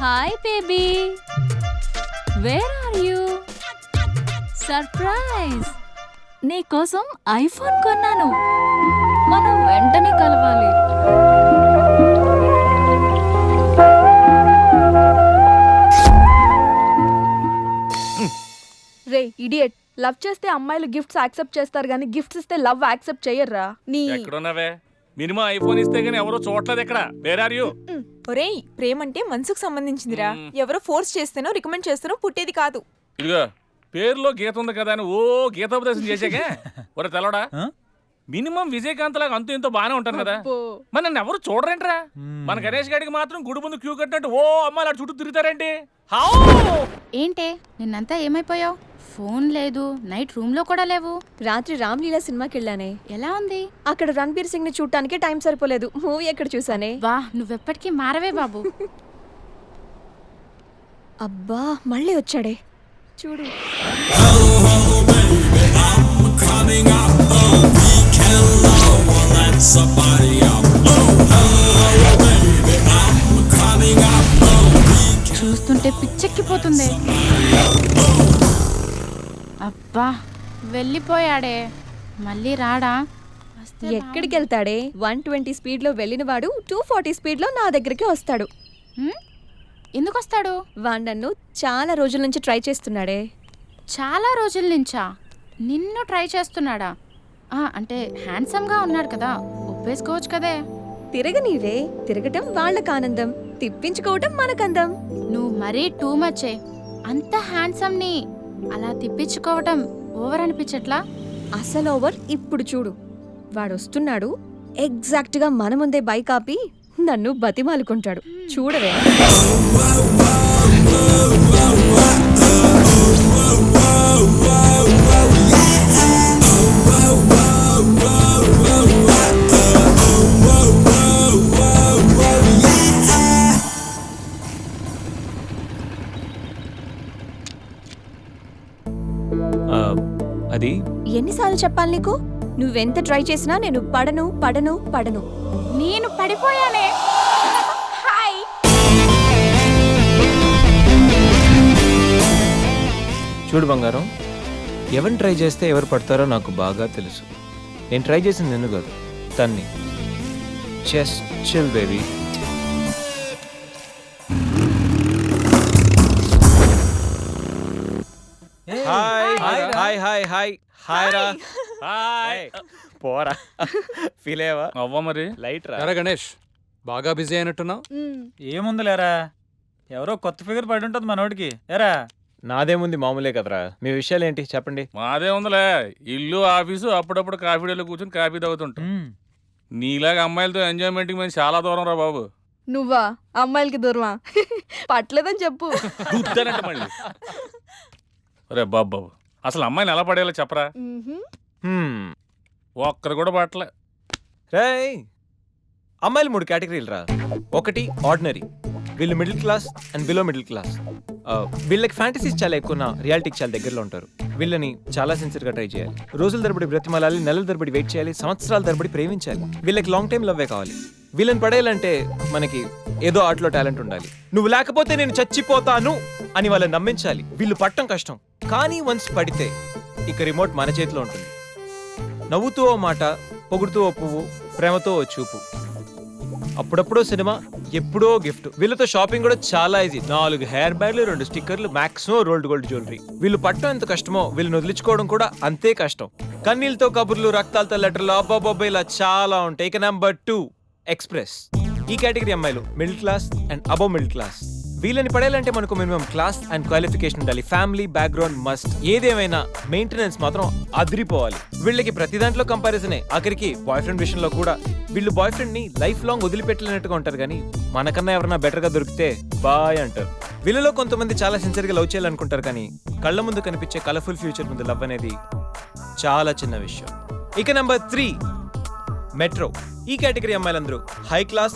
Hi baby, where are you? Surprise! నీకోసం iPhone కొన్నాను. మనం వెంటనే కలవాలి. రే ఇడియట్, లవ్ చేస్తే అమ్మాయిలు గిఫ్ట్స్ యాక్సెప్ట్ చేస్తారు కానీ గిఫ్ట్స్ ఇస్తే లవ్ యాక్సెప్ట్ చెయ్యర్రా. నీ ఎక్కడున్నావే? మినిమం ఐఫోన్ ఇస్తే గానీ ఎవరో చూడలేదు ఇక్కడ. Where are you? ఒరేయ్, ప్రేమంటే మనసుకు సంబంధించిందిరా. ఎవరో ఫోర్స్ చేస్తేనో రికమెండ్ చేస్తేనో పుట్టేది కాదు. ఇదిగో పేరులో గీత ఉంది కదా అని ఓ గీతోపదేశం చేసాకే ఒరే తెలవడా, మినిమం విజయకాంత్ లాగా అంతూ ఇంతో బానే ఉంటాను కదా, మరి నన్ను ఎవరు చూడరేంట్రా? మన గణేష్ గారికి మాత్రం గుడి ముందు క్యూ కట్టినట్టు ఓ అమ్మాయిలు అటు చుట్టూ తిరుగుతారేంటి? ఏంటే నిన్నంతా ఏమైపోయావు? ఫోన్ లేదు, నైట్ రూమ్ లో కూడా లేవు. రాత్రి రామ్లీలా సినిమాకి వెళ్ళానే. ఎలా ఉంది? అక్కడ రణబీర్ సింగ్ ని చూడటానికి టైం సరిపోలేదు. మూవీ ఎక్కడ చూసానే. వా, నువ్వెప్పటికీ మారవే బాబు. అబ్బా మళ్ళీ వచ్చాడే చూడు. చూస్తుంటే పిచ్చెక్కిపోతుంది. అబ్బా వెళ్ళిపోయాడే, మళ్ళీ రాడా? ఎక్కడికి వెళ్తాడే? 120 స్పీడ్ లో వెళ్ళిన వాడు 240 స్పీడ్ లో నా దగ్గరికి వస్తాడు. ఎందుకు వస్తాడు? వాడు నన్ను చాలా రోజుల నుంచి ట్రై చేస్తున్నాడే. చాలా రోజుల నుంచా? నిన్ను ట్రై చేస్తున్నాడా? అంటే హ్యాండ్సమ్ గా ఉన్నాడు కదా, ఒప్పేసుకోవచ్చు కదే. తిరగనీవే, తిరగటం వాళ్ళకి ఆనందం, తిప్పించుకోవటం మనకందం. నువ్వు మరీ టూ మచ్చే. అంత హ్యాండ్సమ్ ని అలా తిప్పించుకోవటం ఓవర్ అనిపించట్లా? అసలు ఓవర్. ఇప్పుడు చూడు, వాడు వస్తున్నాడు. ఎగ్జాక్ట్ గా మన ముందే బైక్ ఆపి నన్ను బతిమాలుకుంటాడు. చూడవే. అది ఎన్నిసార్లు చెప్పాలి నీకు? నువ్వెంత ట్రై చేసినా నేను పడను పడను పడను. నేను పడిపోయానే. హాయ్. చూడు బంగారం, ఎవరిని ట్రై చేస్తే ఎవరు పడతారో నాకు బాగా తెలుసు. నేను ట్రై చేసింది నిన్ను కాదు, తన్ని. Just chill baby. Hi hi hi hi hi రా. హాయ్. పోరా, ఫీల్ అయ్యావా? అవ్వ మరి లైట్ రా. ఎరా గణేష్, బాగా బిజీ అయినట్టున్నావు. ఏముందిలేరా, ఎవరో కొత్త ఫిగర్ పడి ఉంటుంది మనోడికి. ఎరా నాదేముంది, మామూలే కదరా. మీ విషయాలు ఏంటి చెప్పండి. మాదే ఉందిలే, ఇల్లు ఆఫీసు, అప్పుడప్పుడు కాఫీ డేలో కూర్చొని కాఫీ తాగుతుంటాం. నీలాగా అమ్మాయిలతో ఎంజాయ్మెంట్ కి మేము చాలా దూరం రా బాబు. నువ్వా అమ్మాయిలకి దూరమా? పట్టలేదని చెప్పు. గుద్దనంట మళ్ళీ. రే బాబు, అసలు అమ్మాయిని ఎలా పడేలా చెప్పరా? ఒక్కరు కూడా పట్టలే. రేయ్, అమ్మాయిలు 3 కేటగిరీలు రా. ఒకటి ఆర్డినరీ, వీళ్ళు middle class and below middle class. వీళ్ళకి ఫ్యాంటసీస్ చాలా ఎక్కువ, రియాలిటీకి చాలా దగ్గరలో ఉంటారు. వీళ్ళని చాలా సిన్సియర్గా ట్రై చేయాలి. రోజుల తరబడి బ్రతిమాలాలి, నెలల తరబడి వెయిట్ చేయాలి, సంవత్సరాల తరబడి ప్రేమించాలి. వీళ్ళకి లాంగ్ టైం లవ్వే కావాలి. వీళ్ళని పడేయాలంటే మనకి ఏదో ఆర్ట్లో టాలెంట్ ఉండాలి. నువ్వు లేకపోతే నేను చచ్చిపోతాను అని వాళ్ళని నమ్మించాలి. వీళ్ళు పట్టం కష్టం, కానీ వన్స్ పడితే ఇక రిమోట్ మన చేతిలో ఉంటుంది. నవ్వుతూ ఓ మాట, పొగుడుతూ ఓ పువ్వు, ప్రేమతో ఓ చూపు, అప్పుడప్పుడో సినిమా, ఎప్పుడో గిఫ్ట్. వీళ్ళతో షాపింగ్ కూడా చాలా ఈజీ. 4 హెయిర్ బ్యాగ్లు, 2 స్టిక్కర్లు, మ్యాక్సిమం రోల్డ్ గోల్డ్ జ్యువెలరీ. వీళ్ళు పట్టడం ఎంత కష్టమో వీళ్ళని వదిలించుకోవడం కూడా అంతే కష్టం. కన్నీళ్ళతో కబుర్లు, రక్తాలతో లెటర్లు, అబ్బాబాబా ఇలా చాలా ఉంటాయి. ఇక నెంబర్ 2 ఎక్స్ప్రెస్. ఈ కేటగిరీ అమ్మాయిలు middle class and above middle class. వీళ్ళని పడేయాలంటే మనకు మినిమం క్లాస్ అండ్ క్వాలిఫికేషన్ ఉండాలి. Family background must. ఏదేమైనా మెయింటెనెన్స్ మాత్రం అదిరిపోవాలి. వీళ్ళకి ప్రతి దాంట్లో కంపారిజనే. ఆఖరికి బాయ్ ఫ్రెండ్ విషయంలో కూడా. వీళ్ళు బాయ్ ఫ్రెండ్ ని లైఫ్ లాంగ్ వదిలిపెట్టలేనట్టుగా ఉంటారు, కానీ మనకన్నా ఎవరైనా బెటర్ గా దొరికితే బాయ్ అంటారు. వీళ్ళలో కొంతమంది చాలా సిన్సియర్ గా లవ్ చేయాలనుకుంటారు, కానీ కళ్ళ ముందు కనిపించే కలర్ఫుల్ ఫ్యూచర్ ముందు లవ్ అనేది చాలా చిన్న విషయం. ఇక నెంబర్ 3 మెట్రో. ఈ కేటగిరీ అమ్మాయిలందరూ హై క్లాస్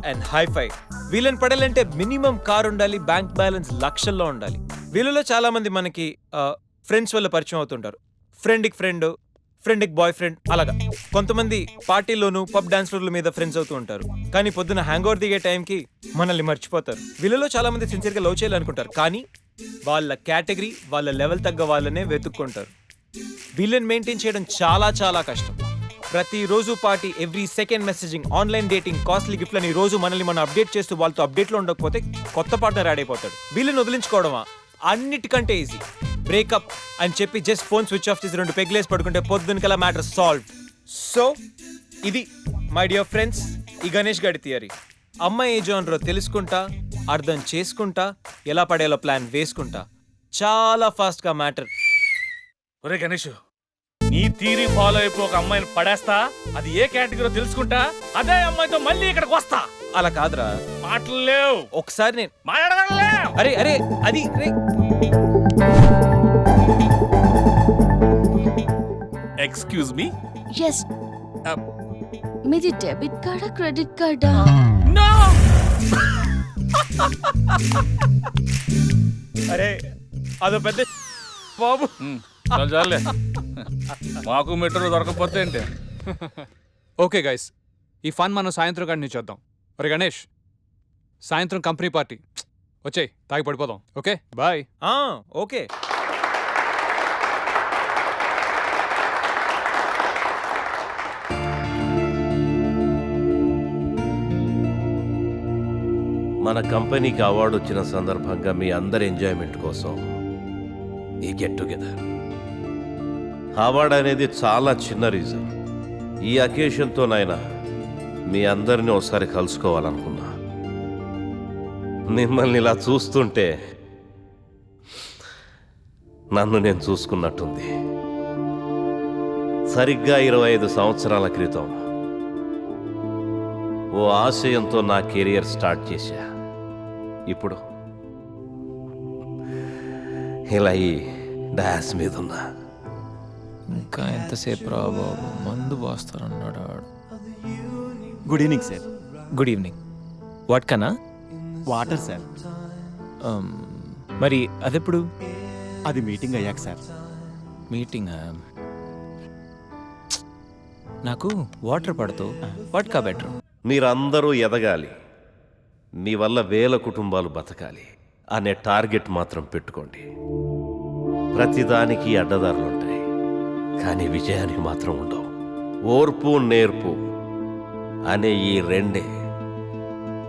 అండ్ హైఫై. వీళ్ళని పడాలంటే మినిమం కార్ ఉండాలి, బ్యాంక్ బ్యాలెన్స్ లక్షల్లో ఉండాలి. వీళ్ళలో చాలా మంది మనకి ఫ్రెండ్స్ వల్ల పరిచయం అవుతుంటారు. ఫ్రెండ్కి ఫ్రెండ్, ఫ్రెండ్కి బాయ్ ఫ్రెండ్ అలాగా. కొంతమంది పార్టీలోను పబ్ డాన్స్ల మీద ఫ్రెండ్స్ అవుతూ ఉంటారు, కానీ పొద్దున హ్యాంగ్ ఓవర్ దిగే టైంకి మనల్ని మర్చిపోతారు. వీళ్ళలో చాలా మంది సిన్సియర్గా లవ్ చేయాలనుకుంటారు, కానీ వాళ్ళ కేటగిరీ వాళ్ళ లెవెల్ తగ్గ వాళ్ళనే వెతుక్కుంటారు. వీళ్ళని మెయింటైన్ చేయడం చాలా చాలా కష్టం. ప్రతిరోజు party, every second messaging, online dating, costly గిఫ్ట్లని రోజు మనల్ని మనం అప్డేట్ చేస్తూ వాళ్ళతో అప్డేట్లో ఉండకపోతే కొత్త పార్ట్నర్ యాడ్ అయిపోతాడు. వీళ్ళని వదిలించుకోవడమా అన్నిటికంటే ఈజీ. బ్రేకప్ అని చెప్పి జస్ట్ ఫోన్ స్విచ్ ఆఫ్ చేసి 2 పెగ్లేసి పడుకుంటే పొద్దునకల్లా మ్యాటర్ సాల్వ్. సో ఇది మై డియర్ ఫ్రెండ్స్ ఈ గణేష్ గారి థియరీ. అమ్మాయి ఏ జోనరో తెలుసుకుంటా, అర్థం చేసుకుంటా, ఎలా పడేలా ప్లాన్ వేసుకుంటా చాలా ఫాస్ట్గా మ్యాటర్. ఒరే గణేష్, నీ థీరీ ఫాలో అయిపో ఒక అమ్మాయిని పడేస్తా, అది ఏ కేటగిరీ తెలుసుకుంటా, అదే అమ్మాయితో మళ్ళీ ఇక్కడికి వస్తా. అలా కాదురా, మాటలు లేవు, ఒకసారి నేను మాట్లాడలేవు. అరే అరే అది రే. Excuse me. ఎస్, మీది డెబిట్ కార్డా క్రెడిట్ కార్డా? నో. అరే అదో పెద్ద బాబు. చాలే, మాకు మెట్రో దొరకకపోతే ఏంటి? ఓకే గైస్, ఈ ఫన్ మనం సాయంత్రం కంటిన్యూ చేద్దాం. ఒరే గణేష్, సాయంత్రం కంపెనీ పార్టీ వచ్చేయ్, తాగి పడిపోదాం. Okay bye. ఓకే. మన కంపెనీకి అవార్డు వచ్చిన సందర్భంగా మీ అందరి ఎంజాయ్మెంట్ కోసం ఈ గెట్ టుగెదర్. అవార్డు అనేది చాలా చిన్న రీజన్. ఈ అకేషన్తోనైనా మీ అందరినీ ఒకసారి కలుసుకోవాలనుకున్నా. మిమ్మల్ని ఇలా చూస్తుంటే నన్ను నేను చూసుకున్నట్టుంది. సరిగ్గా 25 సంవత్సరాల క్రితం ఓ ఆశయంతో నా కెరియర్ స్టార్ట్ చేశా. ఇప్పుడు ఇలా ఈ డాన్స్ మీద ఉన్నా. ఇంకా ఎంతసేపు రా బాబు, మందు పోస్తారన్నాడు. Good evening sir. Good evening. What కన్నా? Water sir. మరి అదెప్పుడు? అది మీటింగ్ అయ్యాక సార్. మీటింగ్? నాకు వాటర్ పడుతూ వాట్కా బెటర్. మీరందరూ ఎదగాలి, మీ వల్ల వేల కుటుంబాలు బతకాలి అనే టార్గెట్ మాత్రం పెట్టుకోండి. ప్రతిదానికి అడ్డదారులుంటాయి, కానీ విజయానికి మాత్రం ఉండవు. ఓర్పు నేర్పు అనే ఈ రెండే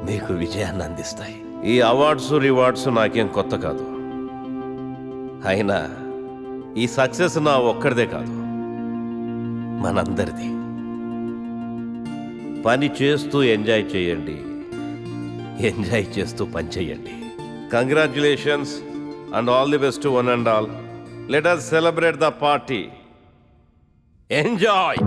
మీకు విజయాన్ని అందిస్తాయి. ఈ అవార్డ్స్ రివార్డ్స్ నాకేం కొత్త కాదు. అయినా ఈ సక్సెస్ నా ఒక్కడిదే కాదు, మనందరిది. పని చేస్తూ ఎంజాయ్ చేయండి, ఎంజాయ్ చేస్తూ పని చేయండి. Congratulations and all the best one and all. Let us celebrate the party. Enjoy.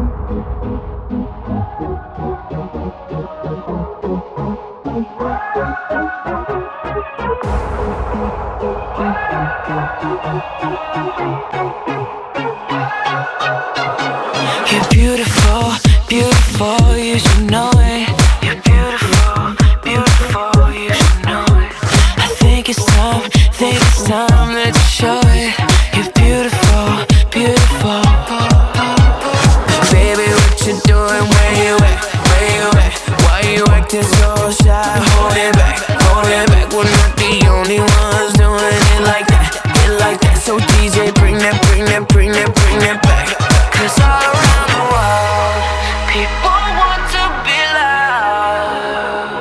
You're beautiful, beautiful, you should know it. You're beautiful, beautiful, you should know it. I think it's time that you show it. You're beautiful, beautiful. Baby, what you doing? Where you at? Where you at? Why you acting so shy? Hold it back, we're not the only ones doing it like that, So DJ, bring that back. 'Cause all around the world, people want to be loved.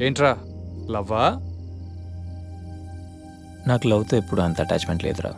ఏంట్రా లవ్వా? నాకు లవ్తో ఎప్పుడు అంత attachment లేదురా.